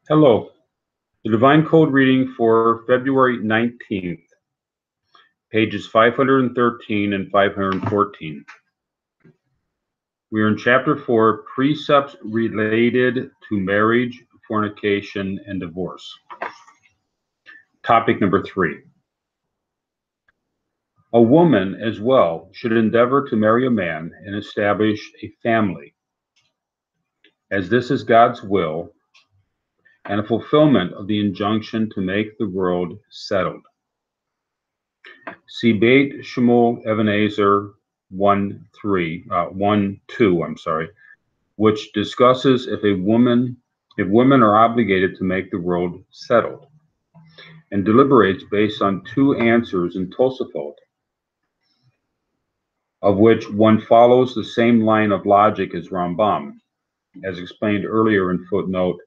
Hello. The Divine Code reading for February 19th, pages 513 and 514. We are in Chapter 4, Precepts Related to Marriage, Fornication, and Divorce. Topic number 3. A woman, as well, should endeavor to marry a man and establish a family, as this is God's will and a fulfillment of the injunction to make the world settled. See Beit Shmuel Ebenezer 1:2, which discusses if women are obligated to make the world settled, and deliberates based on two answers in Tosafot, of which one follows the same line of logic as Rambam, as explained earlier in footnote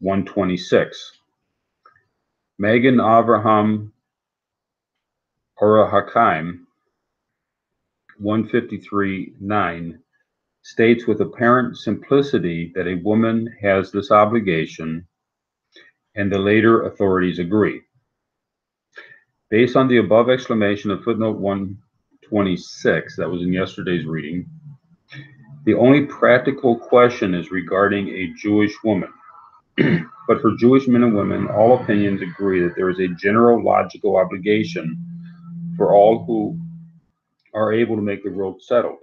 126. Megan Avraham Orahakaim 153:9 states with apparent simplicity that a woman has this obligation, and the later authorities agree. Based on the above exclamation of footnote 126, that was in yesterday's reading, the only practical question is regarding a Jewish woman. But for Jewish men and women, all opinions agree that there is a general logical obligation for all who are able to make the world settled.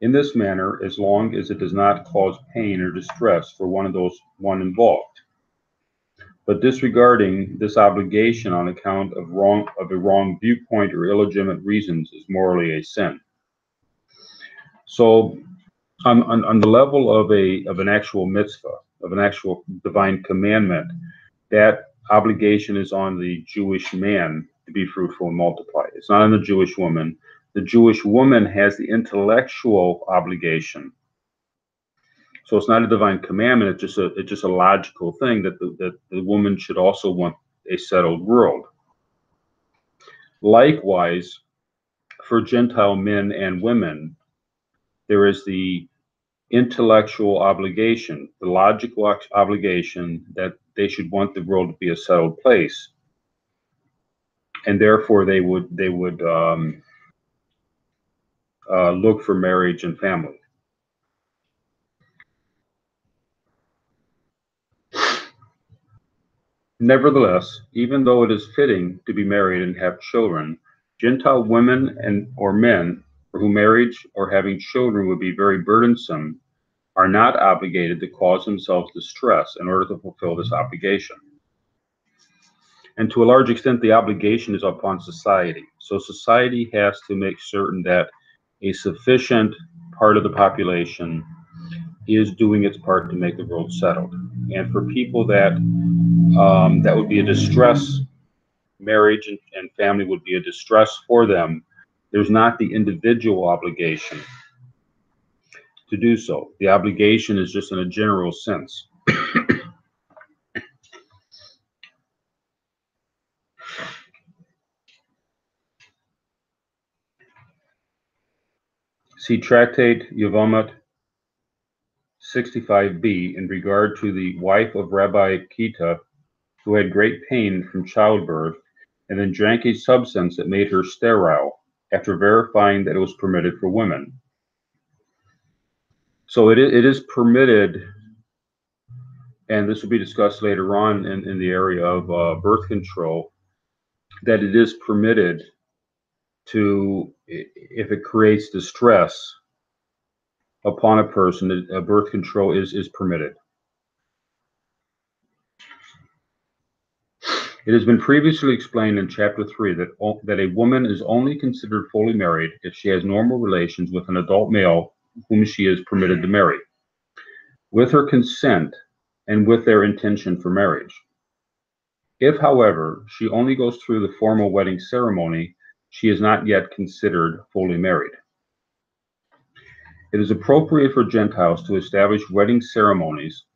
In this manner, as long as it does not cause pain or distress for one involved. But disregarding this obligation on account of a wrong viewpoint or illegitimate reasons is morally a sin. So, on the level of an actual mitzvah, of an actual divine commandment, that obligation is on the Jewish man to be fruitful and multiply. It's not on the Jewish woman. The Jewish woman has the intellectual obligation. So it's not a divine commandment. It's just a logical thing that the woman should also want a settled world. Likewise, for Gentile men and women, there is the intellectual obligation, the logical obligation that they should want the world to be a settled place, and therefore they would look for marriage and family. Nevertheless, even though it is fitting to be married and have children, Gentile women or men for whom marriage or having children would be very burdensome are not obligated to cause themselves distress in order to fulfill this obligation. And to a large extent, the obligation is upon society. So society has to make certain that a sufficient part of the population is doing its part to make the world settled. And for people that would be a distress, marriage and family would be a distress for them, there's not the individual obligation to do so. The obligation is just in a general sense. See Tractate Yevamot 65b in regard to the wife of Rabbi Kita, who had great pain from childbirth and then drank a substance that made her sterile after verifying that it was permitted for women. So it is permitted, and this will be discussed later on in the area of birth control, that it is permitted to, if it creates distress upon a person, birth control is permitted. It has been previously explained in Chapter 3 that a woman is only considered fully married if she has normal relations with an adult male whom she is permitted to marry, with her consent and with their intention for marriage. If, however, she only goes through the formal wedding ceremony, she is not yet considered fully married. It is appropriate for Gentiles to establish wedding ceremonies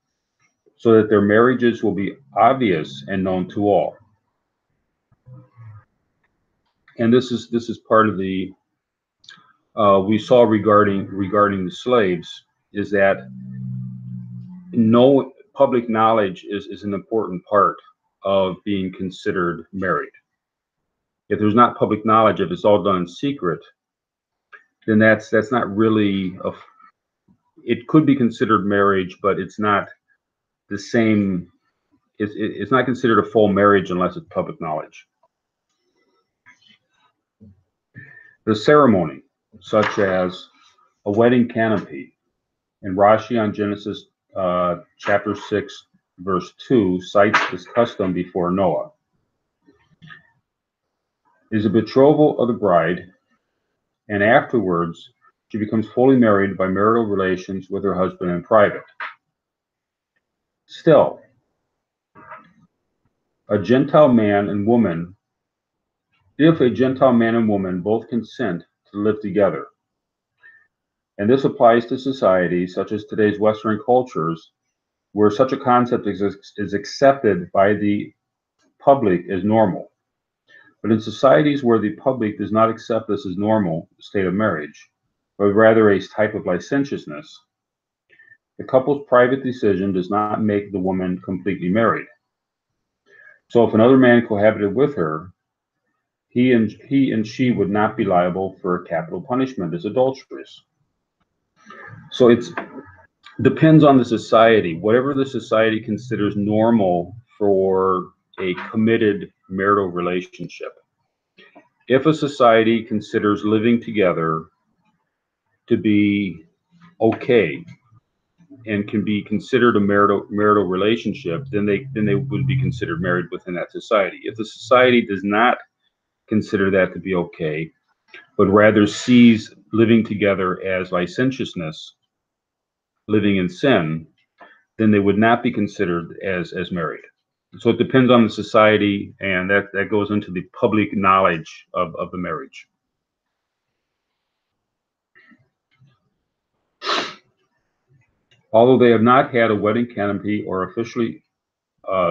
so that their marriages will be obvious and known to all. And this is part of the we saw regarding the slaves, is that public knowledge is an important part of being considered married. If there's not public knowledge, if it's all done in secret, then that's not really it could be considered marriage, but it's not the same. It's not considered a full marriage unless it's public knowledge. The ceremony, such as a wedding canopy, and Rashi on Genesis chapter 6, verse 2 cites this custom before Noah, is a betrothal of the bride, and afterwards she becomes fully married by marital relations with her husband in private. Still, a Gentile man and woman, if a Gentile man and woman both consent to live together, and this applies to societies such as today's Western cultures, where such a concept is accepted by the public as normal. But in societies where the public does not accept this as normal state of marriage, but rather a type of licentiousness, the couple's private decision does not make the woman completely married. So if another man cohabited with her, he and she would not be liable for a capital punishment as adulteress. So it depends on the society. Whatever the society considers normal for a committed marital relationship. If a society considers living together to be okay and can be considered a marital relationship, then they would be considered married within that society. If the society does not consider that to be okay, but rather sees living together as licentiousness, living in sin, then they would not be considered as married. So it depends on the society, and that goes into the public knowledge of the marriage. Although they have not had a wedding canopy or officially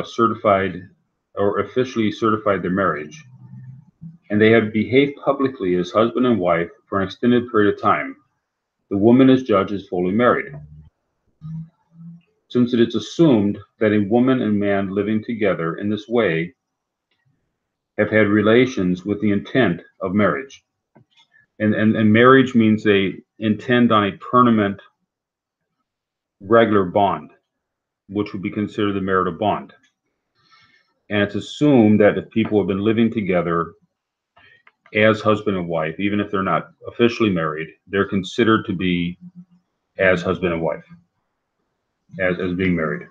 certified their marriage, and they have behaved publicly as husband and wife for an extended period of time, the woman is judged as fully married. Since it is assumed that a woman and man living together in this way have had relations with the intent of marriage. And marriage means they intend on a permanent, regular bond, which would be considered the marital bond. And it's assumed that if people have been living together as husband and wife, even if they're not officially married, they're considered to be as husband and wife, as being married.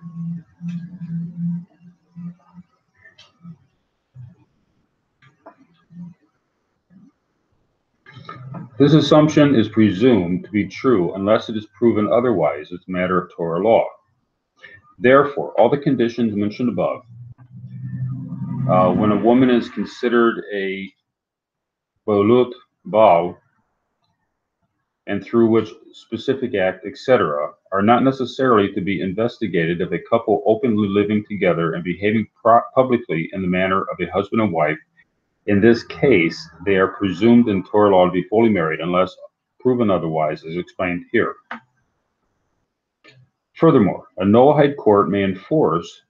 This assumption is presumed to be true unless it is proven otherwise. It's a matter of Torah law. Therefore, all the conditions mentioned above, when a woman is considered a bolut baal, and through which specific act, etc., are not necessarily to be investigated if a couple openly living together and behaving publicly in the manner of a husband and wife. In this case, they are presumed in Torah law to be fully married unless proven otherwise, as explained here. Furthermore, a Noahide court may enforce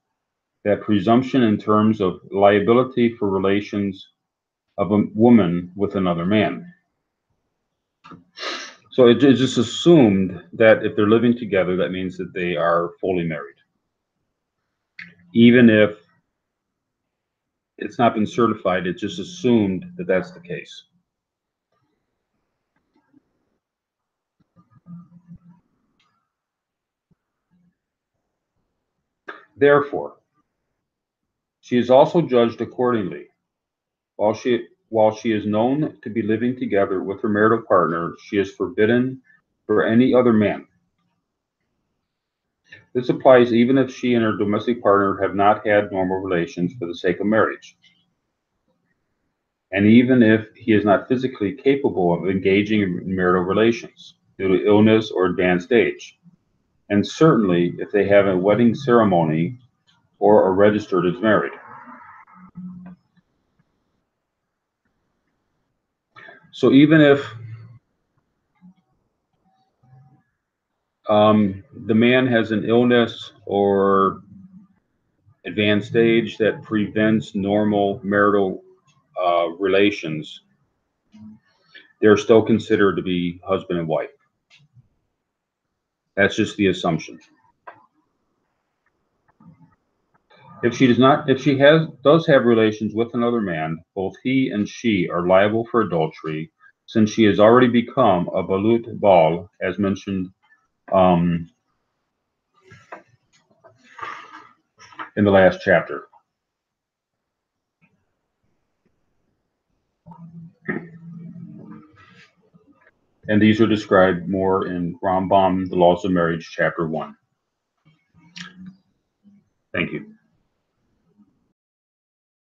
that presumption in terms of liability for relations of a woman with another man. So it's just assumed that if they're living together, that means that they are fully married, even if it's not been certified. It's just assumed that that's the case. Therefore, she is also judged accordingly. While she is known to be living together with her marital partner, she is forbidden for any other man. This applies even if she and her domestic partner have not had normal relations for the sake of marriage, and even if he is not physically capable of engaging in marital relations due to illness or advanced age, and certainly if they have a wedding ceremony or are registered as married. So even if The man has an illness or advanced age that prevents normal marital relations, they're still considered to be husband and wife. That's just the assumption. If she does have relations with another man, both he and she are liable for adultery, since she has already become a balut bal, as mentioned in the last chapter. And these are described more in Rambam, The Laws of Marriage, Chapter 1. Thank you.